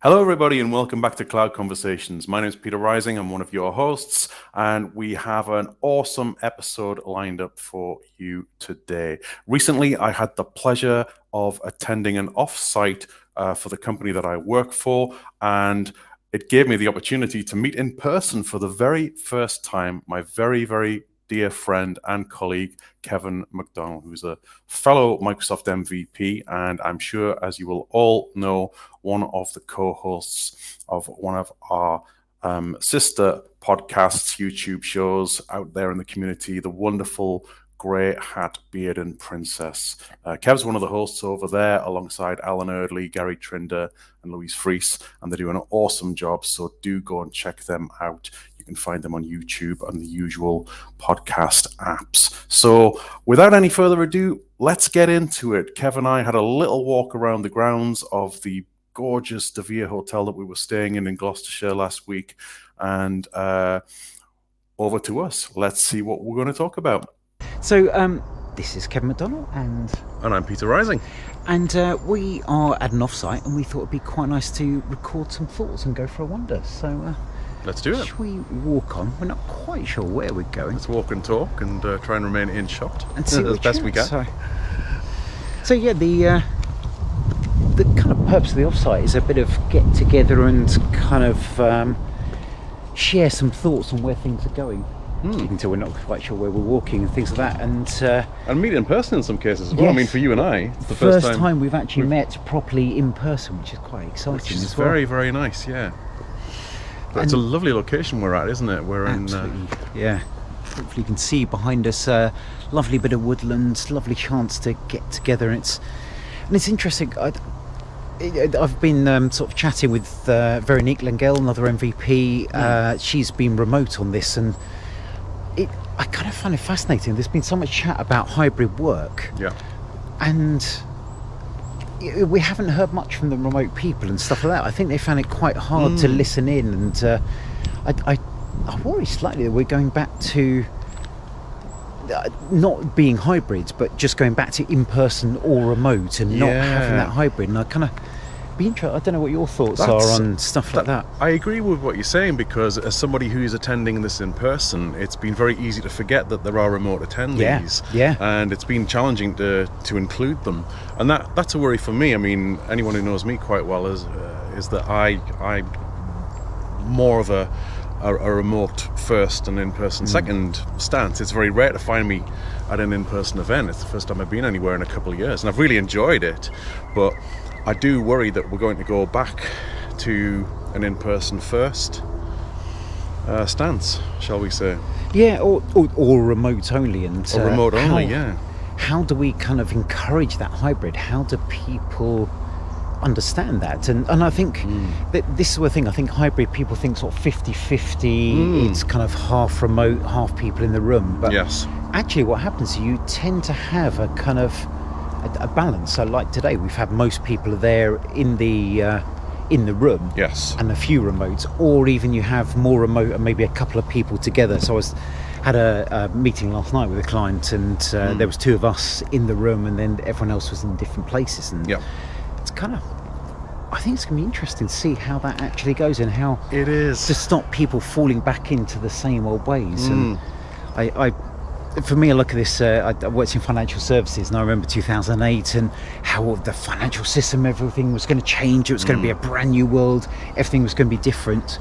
Hello, everybody, and welcome back to Cloud Conversations. My name is Peter Rising. I'm one of your hosts, and we have an awesome episode lined up for you today. Recently, I had the pleasure of attending an offsite for the company that I work for, and it gave me the opportunity to meet in person for the very first time my very, very dear friend and colleague, Kevin McDonnell, who's a fellow Microsoft MVP, and I'm sure, as you will all know, one of the co-hosts of one of our sister podcasts, YouTube shows out there in the community, the wonderful GreyHatBeardPrincess. Kev's one of the hosts over there alongside Alan Erdley, Gary Trinder, and Louise Fries, and they do an awesome job, so do go and check them out. You can find them on YouTube and the usual podcast apps. So without any further ado, let's get into it. Kev and I had a little walk around the grounds of the gorgeous De Vere hotel that we were staying in Gloucestershire last week, and over to us. Let's see what we're going to talk about. So this is Kevin McDonnell and I'm Peter Rising, and we are at an offsite, and we thought it'd be quite nice to record some thoughts and go for a wander. So let's do it. Shall we walk on? We're not quite sure where we're going. Let's walk and talk and try and remain in shot and see as best we can. So yeah, the kind of purpose of the offsite is a bit of get together and kind of share some thoughts on where things are going. Even till we're not quite sure where we're walking and things like that, and meet in person in some cases as well. Yes. I mean, for you and I, it's the first time we've actually met properly in person, which is quite exciting. Which is as well. very, very nice. Yeah, it's a lovely location we're at, isn't it? We're absolutely, yeah. Hopefully, you can see behind us a lovely bit of woodland, lovely chance to get together. And it's interesting. I've been sort of chatting with Veronique Langell, another MVP. She's been remote on this, and I kind of find it fascinating. There's been so much chat about hybrid work, and we haven't heard much from the remote people and stuff like that. I think they found it quite hard to listen in, and I worry slightly that we're going back to not being hybrids, but just going back to in-person or remote, and not having that hybrid. And I kind of be interested. I don't know what your thoughts are on stuff like that. I agree with what you're saying, because as somebody who's attending this in person, it's been very easy to forget that there are remote attendees. And it's been challenging to include them, and that's a worry for me. I mean, anyone who knows me quite well is that I'm more of a remote first and in-person second stance. It's very rare to find me at an in-person event. It's the first time I've been anywhere in a couple of years, and I've really enjoyed it, but I do worry that we're going to go back to an in-person first stance, shall we say. Yeah, or remote only. Or remote only, yeah. How do we kind of encourage that hybrid? How do people understand that? And I think that this is the thing. I think hybrid people think sort of 50-50. It's kind of half remote, half people in the room. But actually what happens is you tend to have a kind of a balance. So like today, we've had most people are there in the room, and a few remotes, or even you have more remote and maybe a couple of people together. So I had a meeting last night with a client, and there was two of us in the room, and then everyone else was in different places. And it's kind of, I think it's going to be interesting to see how that actually goes, and how it is to stop people falling back into the same old ways. And for me, I look at this, I worked in financial services, and I remember 2008 and how the financial system, everything was going to change. It was going to be a brand new world. Everything was going to be different.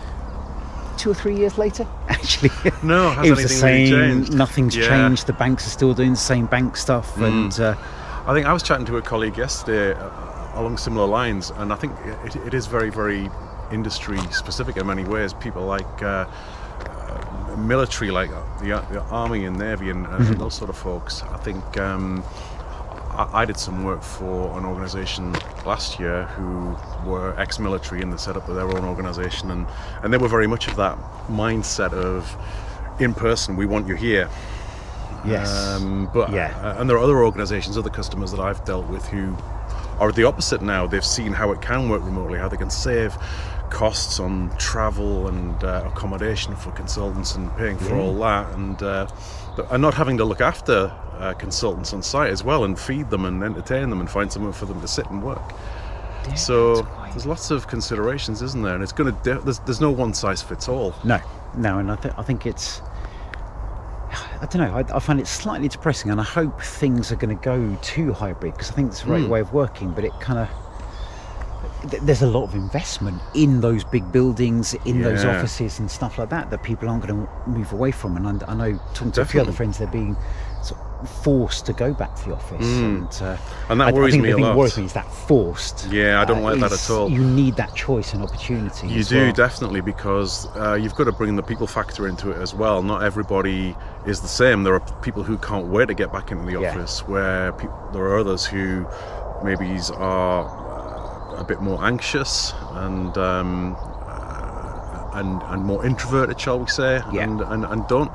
2 or 3 years later, actually, no, it was the same. Really changed? Nothing's changed. The banks are still doing the same bank stuff. And I think I was chatting to a colleague yesterday along similar lines, and I think it is very, very industry specific in many ways. People like military, like the army and navy and those sort of folks. I think I did some work for an organisation last year who were ex-military, and they set up their own organisation, and they were very much of that mindset of in person, we want you here. And there are other organisations, other customers that I've dealt with who are the opposite now. They've seen how it can work remotely, how they can save costs on travel and accommodation for consultants and paying for all that, and not having to look after consultants on site as well, and feed them and entertain them and find somewhere for them to sit and work. Yeah, so There's lots of considerations, isn't there? And it's going to there's no one size fits all. No, and I think it's, I don't know, I find it slightly depressing, and I hope things are going to go to hybrid, because I think it's the right way of working, but it kind of, there's a lot of investment in those big buildings, in those offices and stuff like that people aren't going to move away from. And I know, talking to a few other friends, they're being sort of forced to go back to the office. And that worries me a lot. The thing that worries me is that forced. Yeah, I don't like that at all. You need that choice and opportunity. You do, definitely, because you've got to bring the people factor into it as well. Not everybody is the same. There are people who can't wait to get back into the office, where there are others who maybe are a bit more anxious and more introverted, shall we say, and don't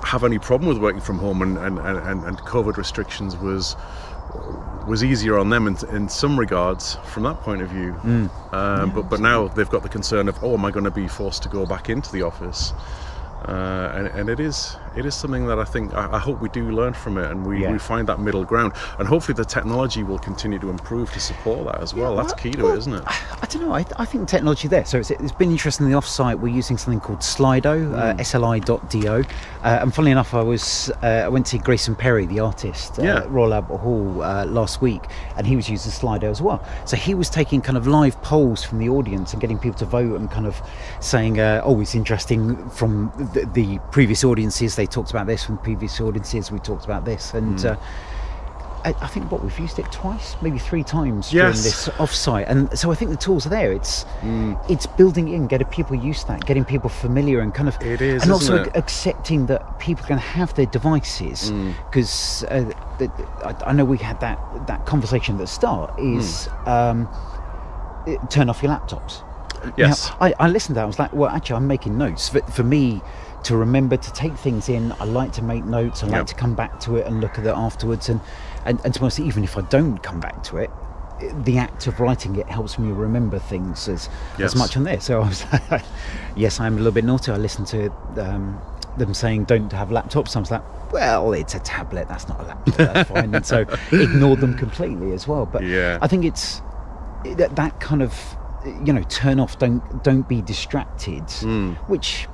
have any problem with working from home, and COVID restrictions was easier on them in some regards from that point of view. But now they've got the concern of, am I going to be forced to go back into the office? And it is something that I hope we do learn from it, and we find that middle ground, and hopefully the technology will continue to improve to support that as well. That's key to it, isn't it? I don't know. I think technology there. So it's been interesting. In the offsite, we're using something called Slido, sli.do, and funnily enough, I went to see Grayson Perry, the artist, at Royal Albert Hall last week, and he was using Slido as well. So he was taking kind of live polls from the audience and getting people to vote, and kind of saying, it's interesting from the previous audiences, they talked about this, from previous audiences we talked about this, and I think we've used it twice, maybe 3 times during this offsite, and so I think the tools are there. It's building in, getting people used to that, getting people familiar, and kind of, and also accepting that people can have their devices, because I know we had that conversation at the start, is turn off your laptops. Yes. Now, I listened to that. I was like, well, actually, I'm making notes. For me to remember to take things in, I like to make notes. I like to come back to it and look at it afterwards. And to be honest, even if I don't come back to it, the act of writing it helps me remember things as much on there. So I was like, yes, I'm a little bit naughty. I listened to them saying don't have laptops. I was like, well, it's a tablet. That's not a laptop. That's fine. And so ignored them completely as well. But I think it's that kind of, turn off, don't be distracted, which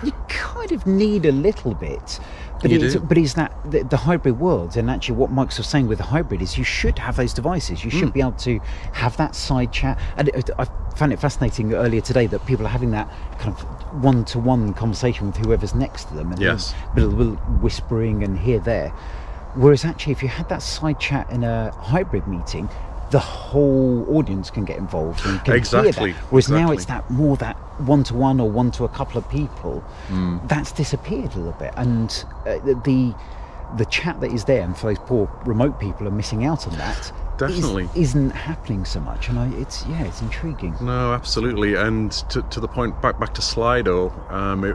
you kind of need a little bit, but is that the hybrid world? And actually what Microsoft's saying with the hybrid is you should have those devices, you should be able to have that side chat. And I found it fascinating earlier today that people are having that kind of one-to-one conversation with whoever's next to them, and a little whispering and here there, whereas actually if you had that side chat in a hybrid meeting, the whole audience can get involved and can hear that. Whereas now it's that one-to-one or one to a couple of people. That's disappeared a little bit, and the chat that is there, and for those poor remote people are missing out on that. Definitely isn't happening so much, and it's intriguing. No, absolutely. And to the point, back to Slido,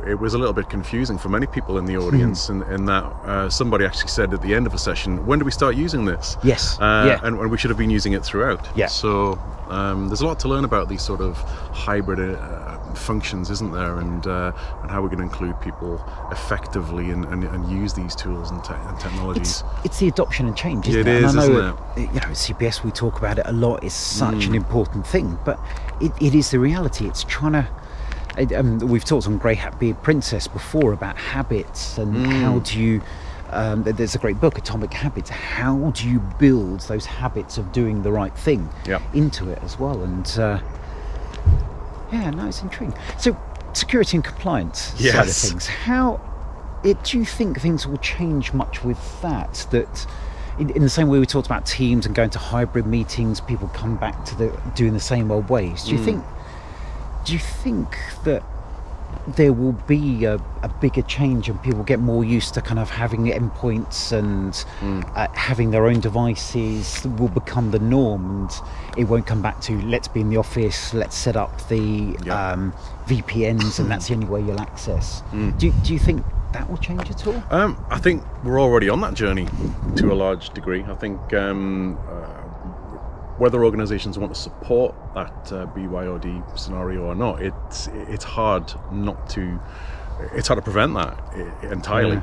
it was a little bit confusing for many people in the audience, in that somebody actually said at the end of a session, when do we start using this? Yes. And we should have been using it throughout. So there's a lot to learn about these sort of hybrid functions, isn't there, and how we're going to include people effectively and use these tools and technologies. It's the adoption and change, isn't it? It is, isn't it? At CPS we talk about it a lot. It's such an important thing, but it is the reality. It's trying to we've talked on GreyHatBeardPrincess before about habits, and how do you there's a great book, Atomic Habits. How do you build those habits of doing the right thing into it as well? And it's intriguing. So security and compliance side of things, do you think things will change much with that in the same way we talked about Teams and going to hybrid meetings, people come back to doing the same old ways? Do you think that there will be a bigger change and people get more used to kind of having endpoints and having their own devices will become the norm, and it won't come back to let's be in the office, let's set up the VPNs and that's the only way you'll access? Do you think that will change at all? I think we're already on that journey to a large degree. I think whether organizations want to support that BYOD scenario or not, it's hard not to it's hard to prevent that entirely.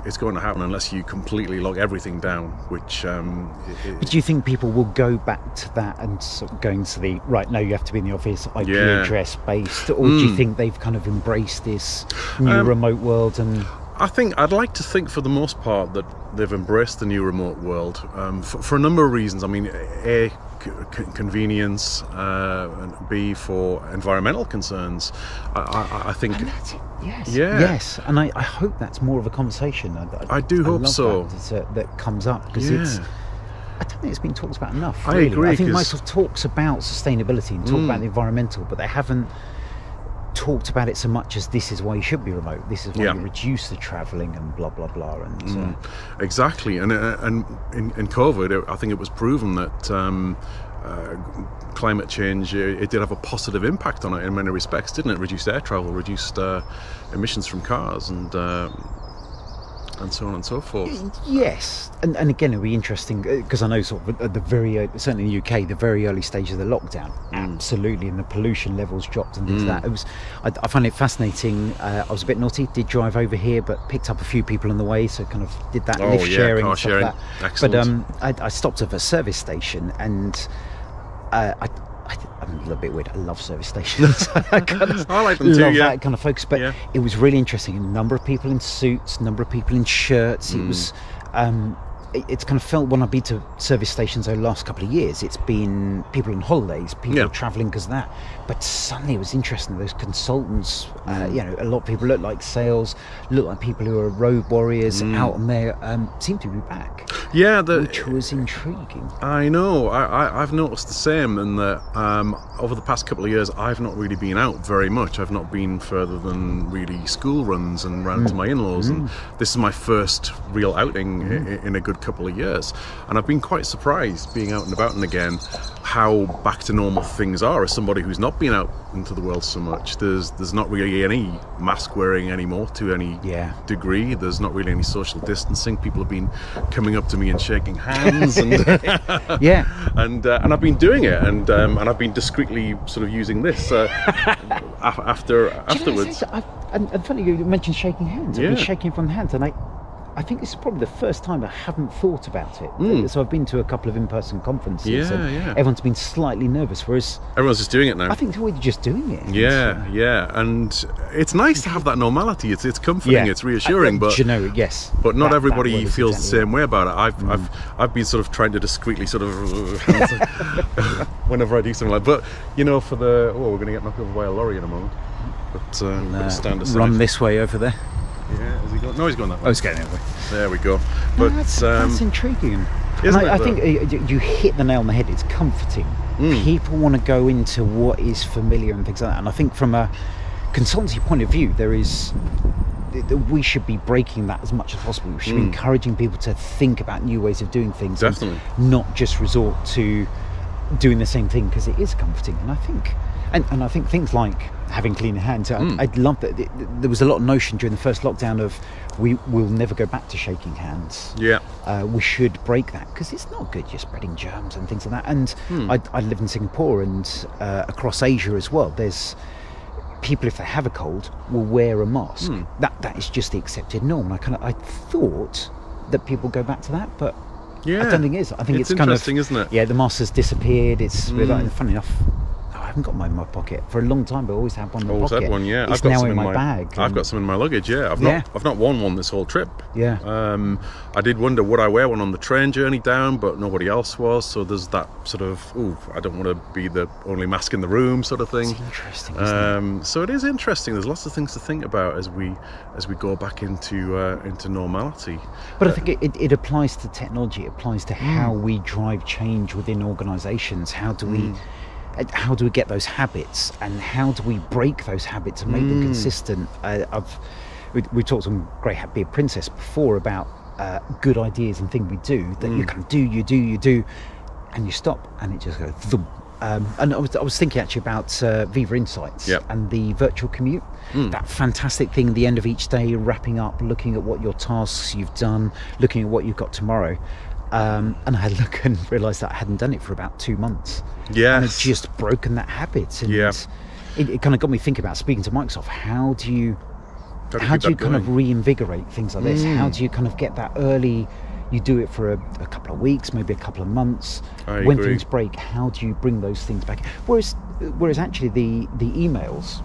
It's going to happen unless you completely lock everything down, which but do you think people will go back to that and sort of going to the right, no, you have to be in the office, IP address based, or do you think they've kind of embraced this new remote world? And I'd like to think for the most part that they've embraced the new remote world for a number of reasons. I mean, A, convenience, and B, for environmental concerns. I think. And that's it. Yes, and I hope that's more of a conversation. I do hope so. That comes up because it's. I don't think it's been talked about enough. Really. I agree. I think Microsoft talks about sustainability and talk about the environmental, but they haven't talked about it so much as this is why you should be remote. This is why you reduce the travelling and blah blah blah. And exactly. And in COVID, I think it was proven that climate change, it did have a positive impact on it in many respects, didn't it? Reduced air travel, reduced emissions from cars, and so on and so forth. Yes, and again, it'll be interesting because I know sort of at the certainly in the UK, the very early stage of the lockdown, absolutely, and the pollution levels dropped and things like that. I find it fascinating. I was a bit naughty, did drive over here, but picked up a few people on the way, so kind of did that lift sharing and stuff like that. Excellent. But I stopped at a service station and I'm a little bit weird. I love service stations. I like them too. Love that kind of focus. But it was really interesting. A number of people in suits, a number of people in shirts. It was. It's kind of felt when I've been to service stations over the last couple of years, it's been people on holidays, people travelling because of that. But suddenly it was interesting. Those consultants, a lot of people look like sales, look like people who are road warriors out on there, seem to be back. Yeah, which was intriguing. I know. I've noticed the same, and that over the past couple of years, I've not really been out very much. I've not been further than really school runs and round to my in-laws, and this is my first real outing in a good couple of years, and I've been quite surprised being out and about and again how back to normal things are. As somebody who's not been out into the world so much, there's not really any mask wearing anymore to any degree. There's not really any social distancing. People have been coming up to me and shaking hands, and and I've been doing it, and I've been discreetly sort of using this afterwards. And funny you mentioned shaking hands. I've been shaking from the hands, and I think this is probably the first time I haven't thought about it. So I've been to a couple of in-person conferences, and everyone's been slightly nervous, whereas everyone's just doing it now. I think they're already just doing it. And it's nice to have that normality. It's comforting, it's reassuring, but but not everybody feels the same way about it. I've been sort of trying to discreetly sort of whenever I do something like that. But for the we're going to get knocked over by a lorry in a moment. But stand aside. Run this way over there. Yeah, is he going? No, he's going that way. Oh, he's going that way. There we go. But that's intriguing. Isn't it, I think you hit the nail on the head. It's comforting. People want to go into what is familiar and things like that. And I think from a consultancy point of view, we should be breaking that as much as possible. We should be encouraging people to think about new ways of doing things. Definitely. And not just resort to doing the same thing because it is comforting. And I think And I think things like having clean hands, I'd love that. There was a lot of notion during the first lockdown of we'll never go back to shaking hands. Yeah. We should break that because it's not good. You're spreading germs and things like that. And I live in Singapore and across Asia as well. There's people, if they have a cold, will wear a mask. That is just the accepted norm. I thought that people go back to that, but I don't think it is. I think it's kind of interesting, isn't it? Yeah, the mask has disappeared. It's funny enough. I haven't got mine in my pocket for a long time, but I always had one in my pocket. Always had one, yeah. It's now in my bag. I've got some in my luggage, yeah. I've not worn one this whole trip. Yeah. I did wonder, would I wear one on the train journey down, but nobody else was. So there's that sort of, I don't want to be the only mask in the room sort of thing. It's interesting, isn't it? So it is interesting. There's lots of things to think about as we go back into normality. But I think it applies to technology. It applies to how we drive change within organisations. How do we get those habits, and how do we break those habits and make them consistent? We talked on GreyHatBeardPrincess before about good ideas and things we do that you can do, you do, and you stop, and it just goes thump. And I was thinking actually about Viva Insights and the virtual commute. That fantastic thing at the end of each day, wrapping up, looking at what your tasks you've done, looking at what you've got tomorrow. And I had a look and realised that I hadn't done it for about 2 months. Yeah, and I'd just broken that habit. And it kind of got me thinking about speaking to Microsoft. How do you kind of reinvigorate things like this? How do you kind of get that early? You do it for a couple of weeks, maybe a couple of months. When things break, how do you bring those things back? Whereas actually the emails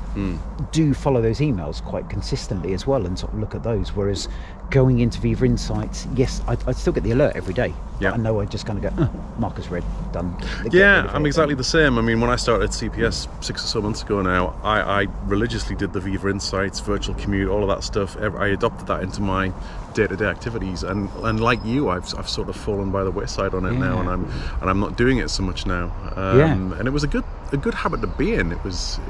do follow those emails quite consistently as well, and sort of look at those. Whereas going into Viva Insights, yes, I still get the alert every day. Yeah. I know I just kind of go, marker's red, done. Yeah, I'm exactly the same. I mean, when I started CPS 6 or so months ago now, I religiously did the Viva Insights, virtual commute, all of that stuff. I adopted that into my day-to-day activities, and like you, I've sort of fallen by the wayside on it now, and I'm not doing it so much now. And it was a good habit to be in. It was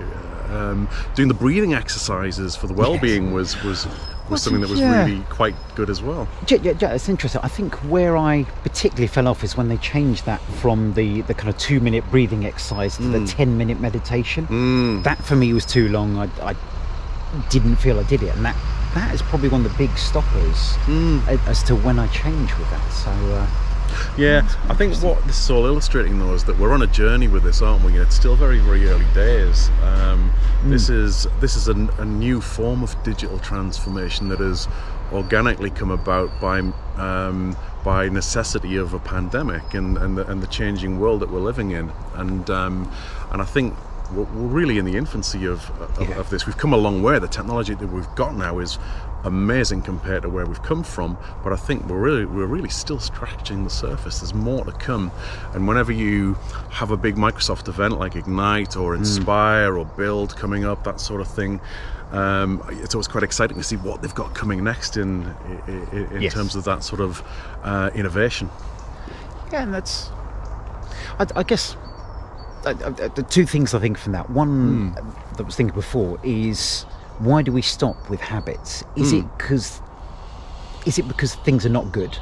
doing the breathing exercises for the well-being was something that was really quite good as well. Yeah, it's interesting. I think where I particularly fell off is when they changed that from the kind of 2-minute breathing exercise to the 10-minute meditation. That for me was too long. I didn't feel I did it, and that is probably one of the big stoppers as to when I change with that. So yeah, I think what this is all illustrating though is that we're on a journey with this, aren't we? It's still very, very early days. This is a new form of digital transformation that has organically come about by necessity of a pandemic and the changing world that we're living in. And I think we're really in the infancy of this. We've come a long way. The technology that we've got now is amazing compared to where we've come from, but I think we're really still scratching the surface. There's more to come, and whenever you have a big Microsoft event like Ignite or Inspire or Build coming up, that sort of thing, it's always quite exciting to see what they've got coming next in terms of that sort of innovation. Yeah, and that's, I guess, the two things I think from that. One that I was thinking before is, why do we stop with habits? Is it because things are not good?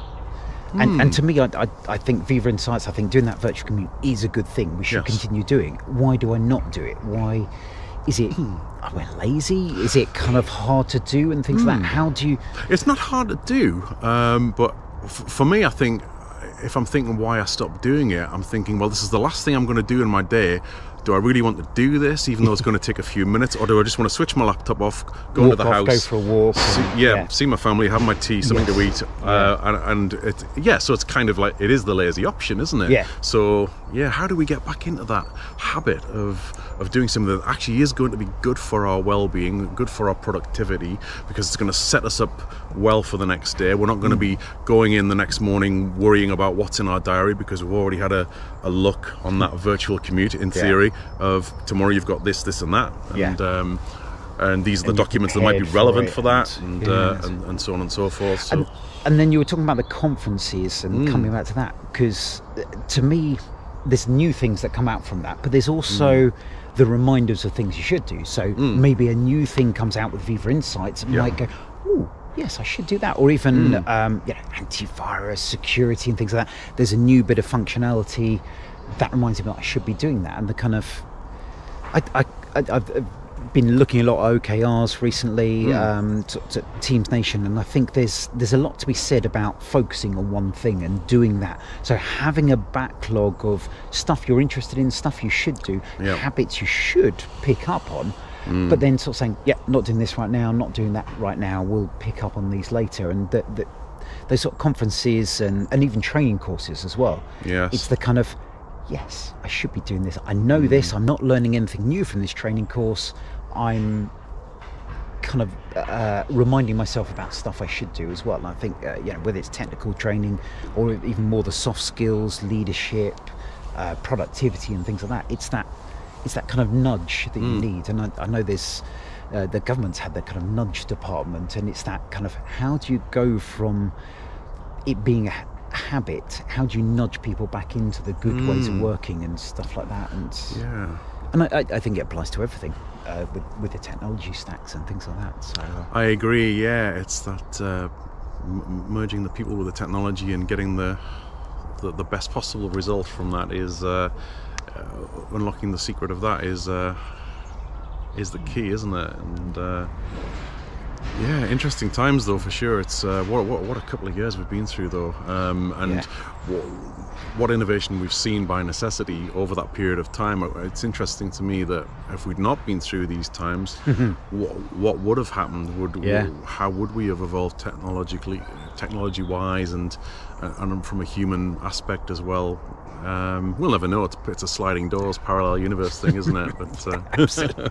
And to me, I think Viva Insights, I think doing that virtual commute is a good thing. We should continue doing. Why do I not do it? Why is it? Are we lazy? Is it kind of hard to do and things like that? How do you? It's not hard to do, but for me, I think if I'm thinking why I stopped doing it, I'm thinking, well, this is the last thing I'm going to do in my day. Do I really want to do this, even though it's going to take a few minutes, or do I just want to switch my laptop off, go into the house, go for a walk, see my family, have my tea, something to eat, so it's kind of like, it is the lazy option, isn't it? So how do we get back into that habit of doing something that actually is going to be good for our well-being, good for our productivity, because it's going to set us up well for the next day. We're not going to be going in the next morning worrying about what's in our diary, because we've already had a look on that virtual commute in theory of tomorrow you've got this and that, and these are the documents that might be relevant for that, and so on and so forth. So. And then you were talking about the conferences and coming back to that, because to me there's new things that come out from that, but there's also the reminders of things you should do. So maybe a new thing comes out with Viva Insights and might go, oh yes, I should do that. Or even antivirus, security and things like that. There's a new bit of functionality that reminds me that I should be doing that. And the kind of, I've been looking a lot at OKRs recently, to Teams Nation, and I think there's a lot to be said about focusing on one thing and doing that. So having a backlog of stuff you're interested in, stuff you should do, habits you should pick up on, but then sort of saying, not doing this right now, not doing that right now, we'll pick up on these later. And those sort of conferences and even training courses as well. It's the kind of, yes, I should be doing this. I know this. I'm not learning anything new from this training course. I'm kind of reminding myself about stuff I should do as well. And I think, whether it's technical training or even more the soft skills, leadership, productivity and things like that, it's that kind of nudge that you need. And I know there's the government's had that kind of nudge department, and it's that kind of, how do you go from it being a habit, how do you nudge people back into the good ways of working and stuff like that? And I think it applies to everything with the technology stacks and things like that. So I agree. It's that merging the people with the technology and getting the best possible result from that is unlocking the secret of that is the key, isn't it? And interesting times though, for sure. It's what a couple of years we've been through though, what innovation we've seen by necessity over that period of time. It's interesting to me that if we'd not been through these times, what would have happened? How would we have evolved technology-wise, and from a human aspect as well? We'll never know. It's a sliding doors, parallel universe thing, isn't it? But, Absolutely.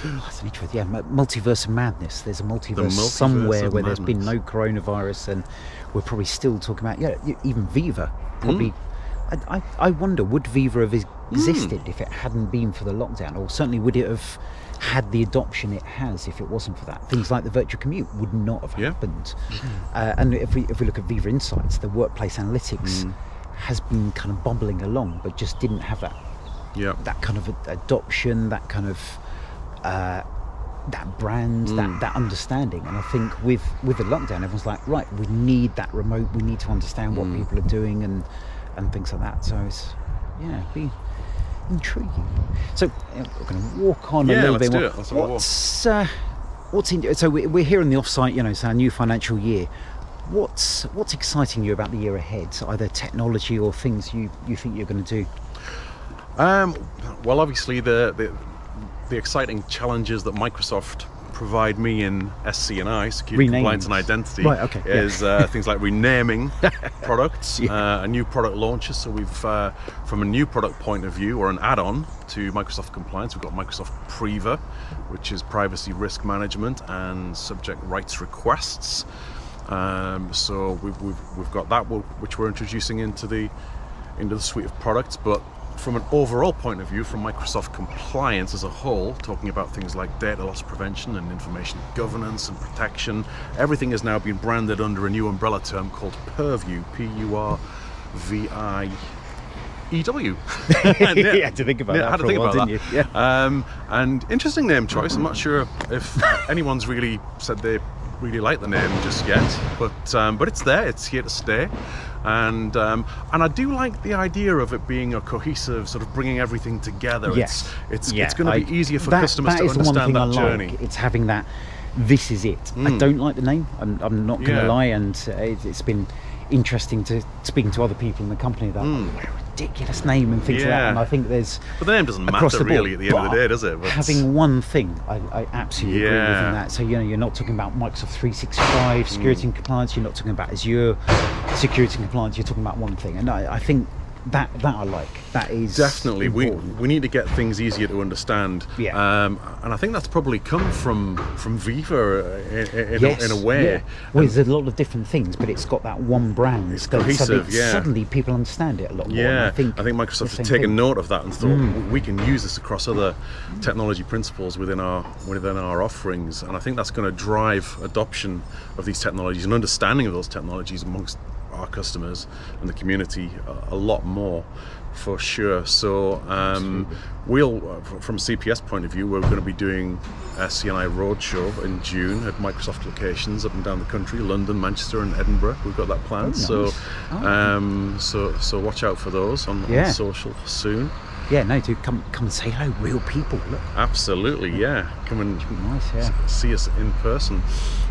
That's an interesting. Yeah, multiverse of madness. There's a multiverse somewhere where there's been no coronavirus, and we're probably still talking about even Viva. Probably, I wonder, would Viva have existed if it hadn't been for the lockdown, or certainly would it have had the adoption it has if it wasn't for that? Things like the virtual commute would not have happened. And if we look at Viva Insights, the workplace analytics has been kind of bubbling along, but just didn't have that kind of adoption, that kind of that brand, that understanding. And I think with the lockdown, everyone's like, right, we need that remote, we need to understand what people are doing and things like that. So it's be intriguing. So we're going to walk on a little bit more. What's in, so we're here in the offsite, it's our new financial year. What's exciting you about the year ahead? Either technology or things you think you're going to do? Well, obviously the exciting challenges that Microsoft provide me in SC&I, security, compliance and identity, is things like renaming products, a new product launches. So we've, from a new product point of view, or an add-on to Microsoft Compliance, we've got Microsoft Purview, which is privacy risk management and subject rights requests. So we've got that, which we're introducing into the suite of products. But from an overall point of view, from Microsoft Compliance as a whole, talking about things like data loss prevention and information governance and protection, everything has now been branded under a new umbrella term called Purview, Purview. You had to think about that for a while, didn't you? Yeah. And interesting name choice. I'm not sure if anyone's really said they really like the name just yet, but it's there, it's here to stay, and I do like the idea of it being a cohesive sort of bringing everything together. Yes. It's going to be easier for customers to understand that journey. It's having that. This is it. I don't like the name. I'm not going to lie, and it's been interesting to speaking to other people in the company that ridiculous name and things like that. And I think there's. But the name doesn't matter really at the end of the day, does it? But having one thing, I absolutely agree with that. So you're not talking about Microsoft 365 security and compliance. You're not talking about Azure security and compliance. You're talking about one thing, and I think that I like. That is definitely important. we need to get things easier to understand. And I think that's probably come from Viva in a way. Yeah. Well, there's a lot of different things, but it's got that one brand. It's cohesive. Suddenly people understand it a lot more. Yeah, I think Microsoft has taken note of that and thought we can use this across other technology principles within our offerings, and I think that's going to drive adoption of these technologies and understanding of those technologies amongst our customers and the community a lot more, for sure. So we'll, from a CPS point of view, we're going to be doing a CNI Roadshow in June at Microsoft locations up and down the country, London, Manchester and Edinburgh. We've got that planned. So watch out for those on social soon. Yeah, no, do come and say hello, real people. Look. Absolutely, yeah. Come and see us in person.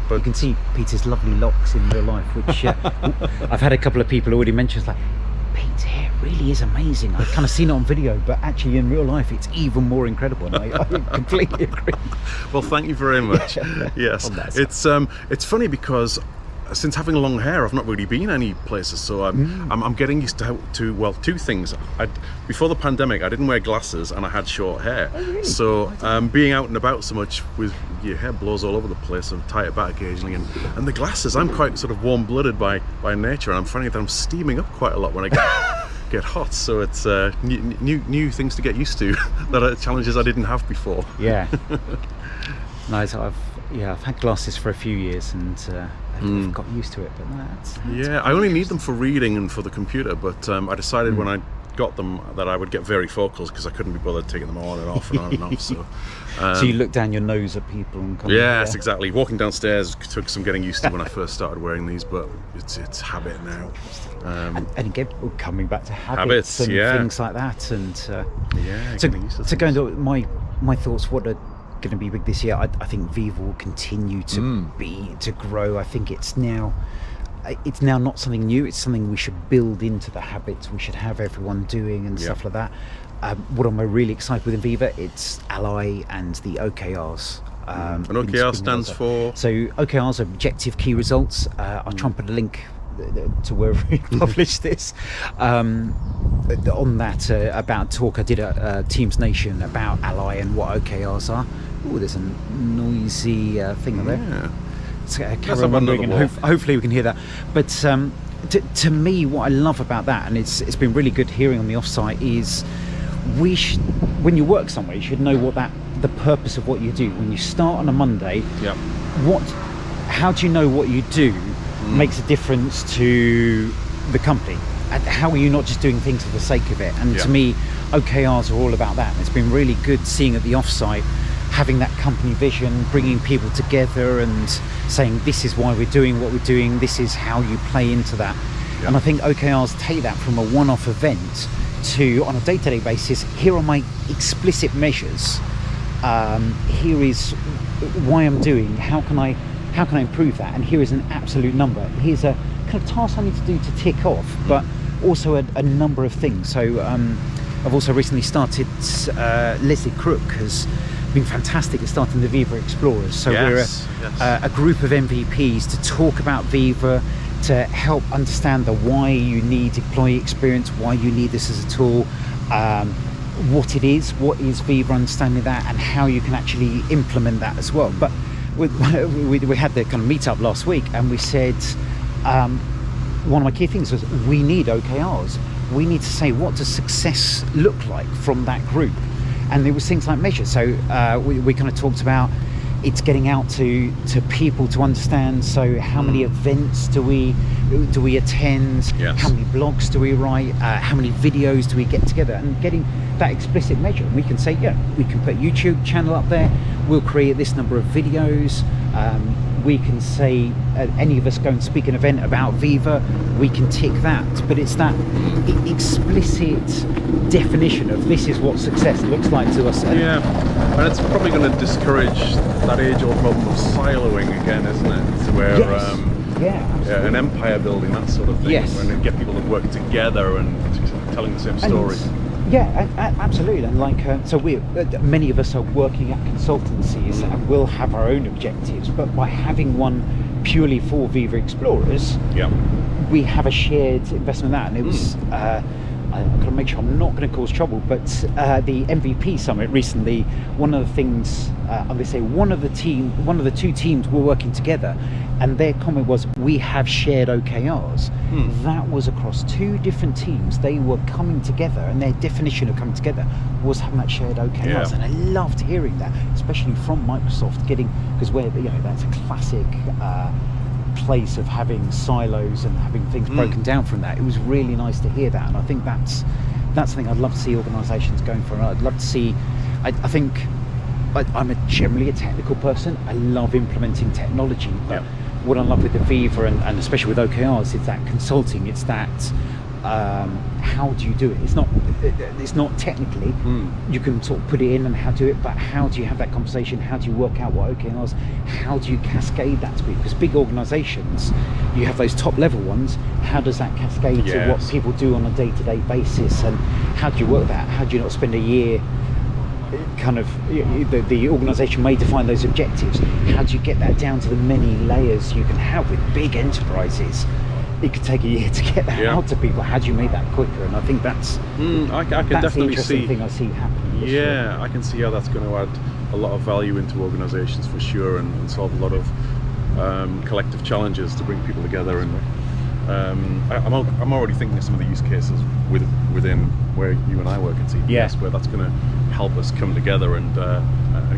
But you can see Peter's lovely locks in real life, which I've had a couple of people already mention. It's like, Pete's hair really is amazing. I've kind of seen it on video, but actually in real life it's even more incredible. And I completely agree. Well, thank you very much. Yes, it's funny because since having long hair, I've not really been any places, so I'm getting used to two things. Before the pandemic, I didn't wear glasses and I had short hair. Oh, really? So being out and about so much with your hair blows all over the place, and tie it back occasionally, and the glasses, I'm quite sort of warm-blooded by nature, and I'm finding that I'm steaming up quite a lot when I get hot. So it's new things to get used to that are challenges I didn't have before. Yeah. Nice. I've had glasses for a few years and I've got used to it, but that's I only need them for reading and for the computer, but I decided when I got them that I would get varifocals because I couldn't be bothered taking them on and off and on and off. So you look down your nose at people and yes, exactly. Walking downstairs took some getting used to when I first started wearing these, but it's habit now. And again, coming back to habits and things like that, and so going to my thoughts, what are going to be big this year? I think Viva will continue to grow. I think it's now it's now not something new. It's something we should build into the habits we should have everyone doing and stuff like that. What am I really excited with in Viva? It's Ally and the OKRs. And OKR stands for? So OKRs are objective key results. I'll try and put a link to wherever we publish this on that about talk I did at Teams Nation about Ally and what OKRs are. Oh, there's a noisy thing there. Yeah. Carry on wondering, and hopefully we can hear that. But to me, what I love about that, and it's been really good hearing on the offsite, is when you work somewhere, you should know what the purpose of what you do. When you start on a Monday, how do you know what you do makes a difference to the company? And how are you not just doing things for the sake of it? And to me, OKRs are all about that. And it's been really good seeing at the offsite, having that company vision, bringing people together and saying this is why we're doing what we're doing, this is how you play into that. And I think OKRs take that from a one-off event to, on a day-to-day basis, here are my explicit measures, here is why I'm doing, how can I improve that, and here is an absolute number, here's a kind of task I need to do to tick off, but also a number of things. So I've also recently started, Leslie Crook has been fantastic at starting the Viva Explorers. So we're a group of MVPs to talk about Viva, to help understand the why you need employee experience, why you need this as a tool, what it is, what is Viva, understanding that, and how you can actually implement that as well. But we had the kind of meetup last week, and we said one of my key things was we need OKRs. We need to say, what does success look like from that group? And there was things like measures. So we kind of talked about it's getting out to people to understand. So how many events do we attend? How many blogs do we write? How many videos do we get together? And getting that explicit measure. We can say, we can put a YouTube channel up there. We'll create this number of videos. We can say any of us go and speak an event about Viva, we can tick that. But it's that explicit definition of this is what success looks like to us. And it's probably going to discourage that age-old problem of siloing again, isn't it? Where an empire building, that sort of thing, when you get people to work together and telling the same story. Absolutely. And like, so many of us are working at consultancies and we'll have our own objectives, but by having one purely for Viva Explorers, we have a shared investment in that. And it was, I've got to make sure I'm not going to cause trouble, but the MVP summit recently, one of the things, I'm going to say one of the two teams were working together, and their comment was, we have shared OKRs. That was across two different teams. They were coming together, and their definition of coming together was having that shared OKRs. And I loved hearing that, especially from Microsoft, because that's a classic place of having silos and having things broken down from that. It was really nice to hear that, and I think that's something I'd love to see organisations going for. I'd love to see, I think I'm generally a technical person. I love implementing technology, but what I love with the Viva and especially with OKRs is that consulting. It's that how do you do it? It's not technically. You can sort of put it in and how to do it, but how do you have that conversation? How do you work out what OKRs? How do you cascade that to people? Because big organisations, you have those top level ones. How does that cascade to what people do on a day-to-day basis? And how do you work that? How do you not spend a year? Kind of the organisation may define those objectives. How do you get that down to the many layers you can have with big enterprises? It could take a year to get that out to people. How do you make that quicker? And I think that's I can definitely the interesting see thing I see happening. I can see how that's going to add a lot of value into organisations for sure, and solve a lot of collective challenges to bring people together. And I'm already thinking of some of the use cases within where you and I work at CPS, where that's going to help us come together and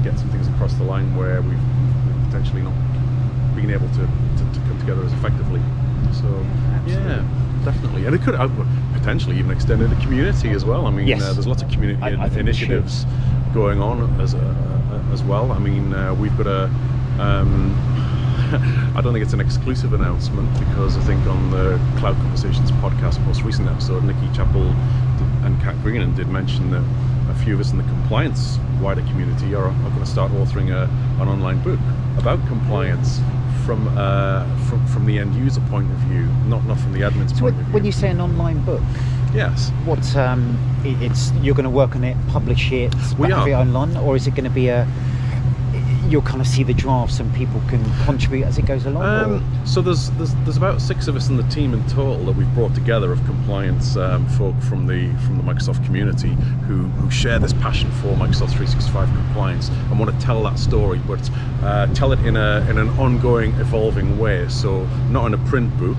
get some things across the line where we've potentially not been able to come together as effectively. So definitely, and it could potentially even extend into community as well. I mean, there's lots of community initiatives going on as well. I mean, we've got a I don't think it's an exclusive announcement, because I think on the Cloud Conversations podcast most recent episode, Nikki Chappell and Kat Greenan did mention that a few of us in the compliance wider community are going to start authoring an online book about compliance from the end user point of view, not from the admin's So point of view. when you say an online book, Yes. what it's you're going to work on it, publish it, We have are. it online, or is it going to be you'll kind of see the drafts and people can contribute as it goes along? So there's about 6 of us in the team in total that we've brought together of compliance folk from the Microsoft community who share this passion for Microsoft 365 compliance and want to tell that story, but tell it in an ongoing, evolving way. So not in a print book.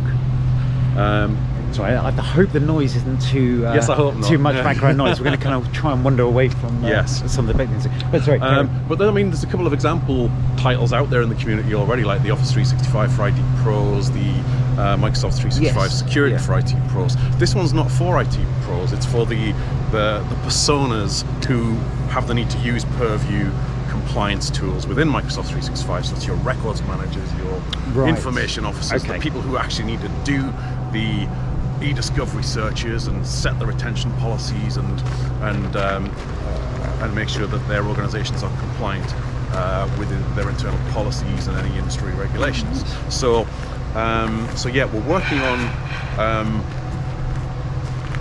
Sorry, I hope the noise isn't too Yes, I hope not. too much background noise. We're going to kind of try and wander away from Yes. some of the big things. But sorry, But then, I mean, there's a couple of example titles out there in the community already, like the Office 365 for IT pros, the Microsoft 365 Yes. security Yeah. for IT pros. This one's not for IT pros. It's for the personas who have the need to use Purview compliance tools within Microsoft 365. So it's your records managers, your Right. information officers, Okay. the people who actually need to do the e-discovery searches and set the retention policies and make sure that their organizations are compliant within their internal policies and any industry regulations. So yeah, we're working on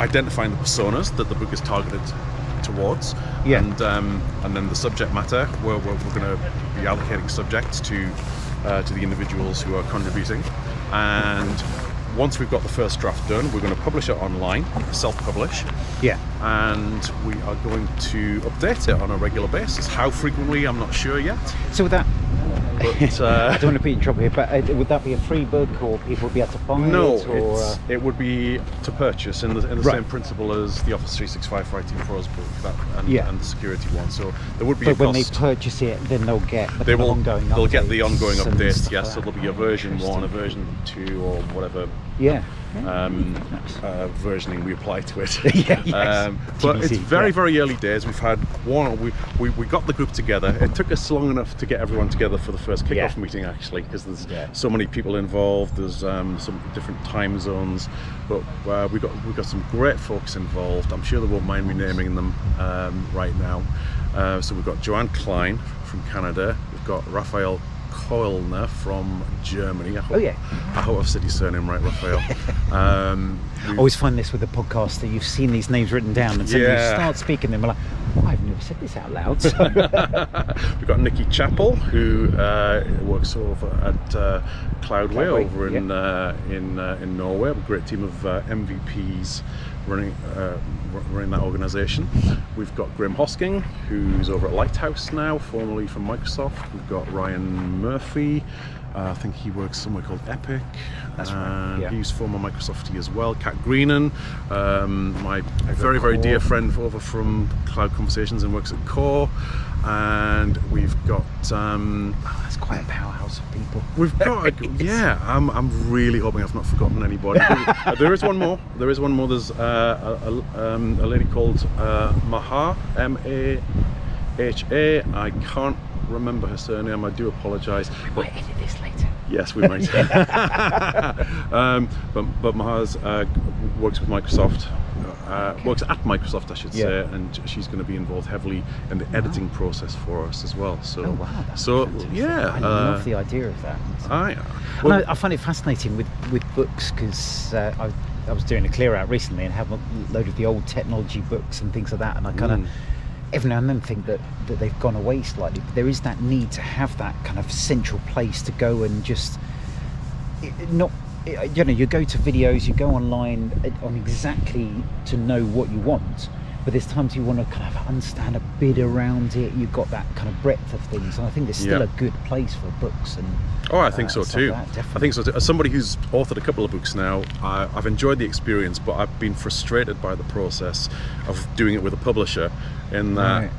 identifying the personas that the book is targeted towards, Yeah. and then the subject matter. We're going to be allocating subjects to the individuals who are contributing, and once we've got the first draft done, we're going to publish it online, self-publish, yeah. and we are going to update it on a regular basis. How frequently, I'm not sure yet. So with that, But I don't want to put you in trouble here, but would that be a free book, or people would be able to buy no, it? Or, it would be to purchase in the Right. same principle as the Office 365 for IT Pros book and the security one. So there would be but a when they cost. purchase it, then they'll get the They kind of will. ongoing They'll get the updates ongoing and updates. stuff Yes, like so that. there'll be a version 1, a Interesting. version 2, or whatever Yeah. versioning we apply to it. Yeah, yes. But it's TBC, very, yeah. very early days. We've had one. We got the group together. It took us long enough to get everyone together for the first kickoff Yeah. meeting, actually, because there's Yeah. so many people involved. There's some different time zones, but we got some great folks involved. I'm sure they won't mind me naming them right now. So we've got Joanne Klein from Canada. We've got Raphael Koilner from Germany. I hope I've said his surname right, Raphael. I always find this with the podcast that you've seen these names written down, and so you Yeah. start speaking them, we're like, oh, I've never said this out loud. So. We've got Nikki Chappell, who works over at Cloudway over in Norway. A great team of MVPs running that organisation. We've got Graham Hosking, who's over at Lighthouse now, formerly from Microsoft. We've got Ryan Murphy. I think he works somewhere called Epic. That's right, yeah. He's former Microsoftie as well. Kat Greenan, my very, very dear friend over from Cloud Conversations and works at Core. And we've got That's quite a powerhouse of people. we've got I'm really hoping I've not forgotten anybody. There is one more. There's a lady called Maha, Maha. I can't remember her surname. I do apologise. We might edit this later. Yes, we might. But Maha's works with Microsoft. Works at Microsoft, I should say, and she's going to be involved heavily in the editing process for us as well. So, Oh wow! That's so fantastic. yeah, I love the idea of that. And I find it fascinating with books because I was doing a clear out recently and have a load of the old technology books and things like that, and I kind of every now and then think that they've gone away slightly. But there is that need to have that kind of central place to go and just not. You know, you go to videos, you go online on exactly to know what you want, but there's times you want to kind of understand a bit around it. You've got that kind of breadth of things, and I think there's still a good place for books. And I think so too. Like that, I think so too. As somebody who's authored a couple of books now, I've enjoyed the experience, but I've been frustrated by the process of doing it with a publisher. In that,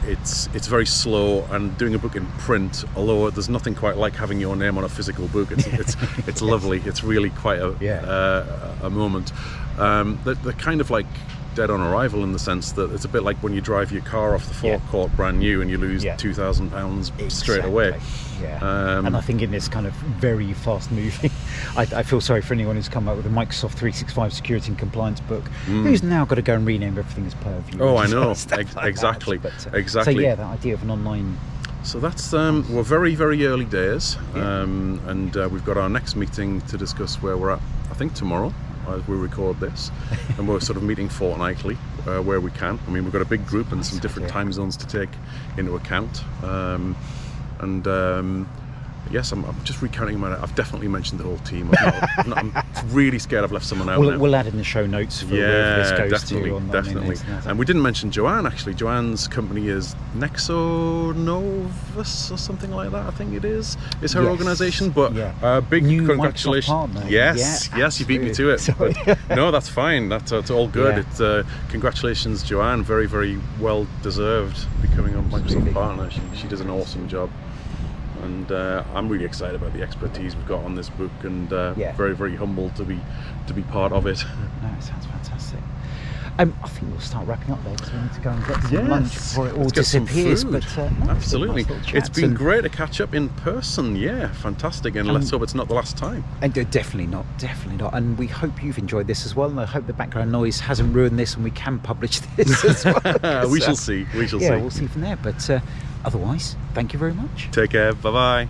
it's very slow, and doing a book in print, although there's nothing quite like having your name on a physical book, it's lovely. It's really quite a moment. They're kind of like dead on arrival in the sense that it's a bit like when you drive your car off the forecourt brand new and you lose £2,000 straight away. And I think in this kind of very fast moving, I feel sorry for anyone who's come up with a Microsoft 365 security and compliance book who's now got to go and rename everything as Purview. Oh, I know. Exactly. Exactly. So yeah, that idea of an online So that's we're very, very early days, and we've got our next meeting to discuss where we're at, I think tomorrow as we record this, and we're sort of meeting fortnightly where we can. I mean, we've got a big group and some different time zones to take into account, yes, I'm just recounting I've definitely mentioned the whole team. I'm really scared I've left someone out. We'll add in the show notes for wherever this goes definitely. And we didn't mention Joanne, actually. Joanne's company is Nexonovus or something like that, I think it is her organisation. But big new congratulations. Microsoft partner. Yes, you beat me to it. No, that's fine. That's all good. It's congratulations, Joanne. Very, very well deserved becoming a Microsoft partner. She does an awesome job. And I'm really excited about the expertise we've got on this book, and very, very humbled to be part of it. No, it sounds fantastic. I think we'll start wrapping up there because we need to go and get some lunch before it all disappears. But absolutely, it's been great to catch up in person. Yeah, fantastic, and let's hope it's not the last time. And definitely not. And we hope you've enjoyed this as well. And I hope the background noise hasn't ruined this, and we can publish this as well. We shall see. We shall see. We'll see from there. But otherwise, thank you very much. Take care. Bye-bye.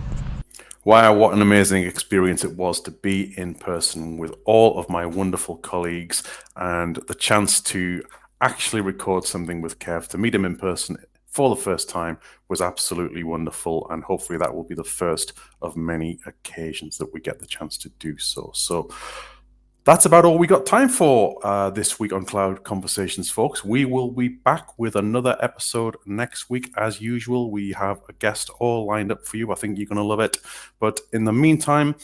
Wow, what an amazing experience it was to be in person with all of my wonderful colleagues, and the chance to actually record something with Kev, to meet him in person for the first time was absolutely wonderful, and hopefully that will be the first of many occasions that we get the chance to do so. So that's about all we got time for this week on Cloud Conversations, folks. We will be back with another episode next week. As usual, we have a guest all lined up for you. I think you're going to love it. But in the meantime,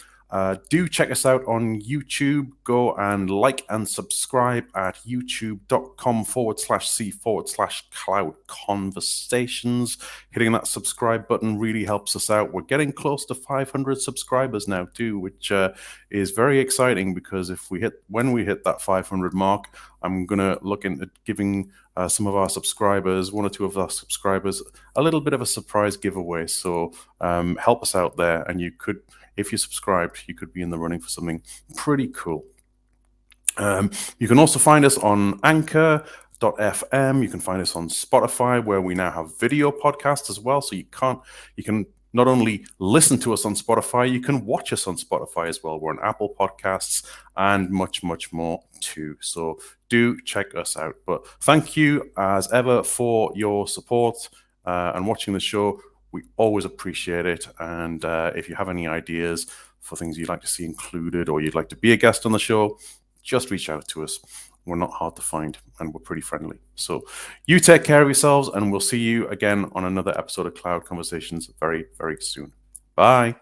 do check us out on YouTube. Go and like and subscribe at youtube.com/c/cloud conversations. Hitting that subscribe button really helps us out. We're getting close to 500 subscribers now too, which is very exciting, because when we hit that 500 mark, I'm going to look into giving some of our subscribers, one or two of our subscribers, a little bit of a surprise giveaway. So help us out there, and if you're subscribed, you could be in the running for something pretty cool. You can also find us on Anchor.fm. You can find us on Spotify, where we now have video podcasts as well. So you can not only listen to us on Spotify, you can watch us on Spotify as well. We're on Apple Podcasts and much, much more too. So do check us out. But thank you as ever for your support and watching the show. We always appreciate it. And if you have any ideas for things you'd like to see included, or you'd like to be a guest on the show, just reach out to us. We're not hard to find, and we're pretty friendly. So you take care of yourselves, and we'll see you again on another episode of Cloud Conversations very, very soon. Bye.